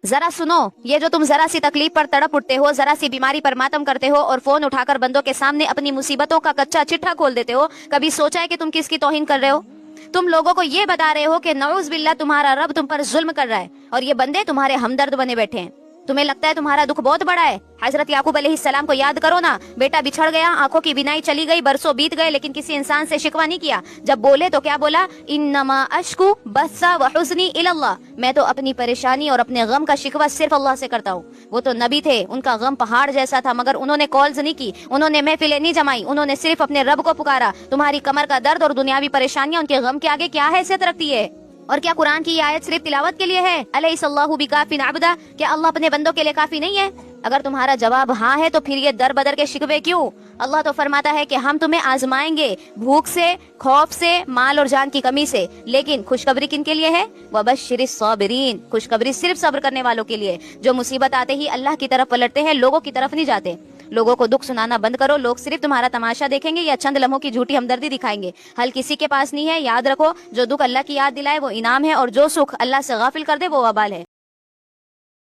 ذرا سنو، یہ جو تم ذرا سی تکلیف پر تڑپ اٹھتے ہو، ذرا سی بیماری پر ماتم کرتے ہو اور فون اٹھا کر بندوں کے سامنے اپنی مصیبتوں کا کچا چٹھا کھول دیتے ہو، کبھی سوچا ہے کہ تم کس کی توہین کر رہے ہو؟ تم لوگوں کو یہ بتا رہے ہو کہ نعوذ باللہ تمہارا رب تم پر ظلم کر رہا ہے اور یہ بندے تمہارے ہمدرد بنے بیٹھے ہیں۔ تمہیں لگتا ہے تمہارا دکھ بہت بڑا ہے؟ حضرت یعقوب علیہ السلام کو یاد کرو نا، بیٹا بچھڑ گیا، آنکھوں کی بینائی چلی گئی، برسوں بیت گئے، لیکن کسی انسان سے شکوہ نہیں کیا۔ جب بولے تو کیا بولا؟ انما اشکو بثا وحزنی الی اللہ، میں تو اپنی پریشانی اور اپنے غم کا شکوہ صرف اللہ سے کرتا ہوں۔ وہ تو نبی تھے، ان کا غم پہاڑ جیسا تھا، مگر انہوں نے کالز نہیں کی، انہوں نے محفلیں نہیں جمائی، انہوں نے صرف اپنے رب کو پکارا۔ تمہاری کمر کا درد اور دنیاوی پریشانیاں ان کے غم کے آگے کیا حیثیت رکھتی ہے؟ اور کیا قرآن کی یہ آیت صرف تلاوت کے لیے ہے؟ الیس اللہ بکاف عبدہ، کیا اللہ اپنے بندوں کے لیے کافی نہیں ہے؟ اگر تمہارا جواب ہاں ہے تو پھر یہ در بدر کے شکوے کیوں؟ اللہ تو فرماتا ہے کہ ہم تمہیں آزمائیں گے، بھوک سے، خوف سے، مال اور جان کی کمی سے، لیکن خوشخبری کن کے لیے ہے؟ وبشر الصابرین، خوشخبری صرف صبر کرنے والوں کے لیے، جو مصیبت آتے ہی اللہ کی طرف پلٹتے ہیں، لوگوں کی طرف نہیں جاتے۔ لوگوں کو دکھ سنانا بند کرو، لوگ صرف تمہارا تماشا دیکھیں گے یا چند لمحوں کی جھوٹی ہمدردی دکھائیں گے۔ حل کسی کے پاس نہیں ہے، یاد رکھو، جو دکھ اللہ کی یاد دلائے وہ انعام ہے، اور جو سکھ اللہ سے غافل کر دے وہ وبال ہے۔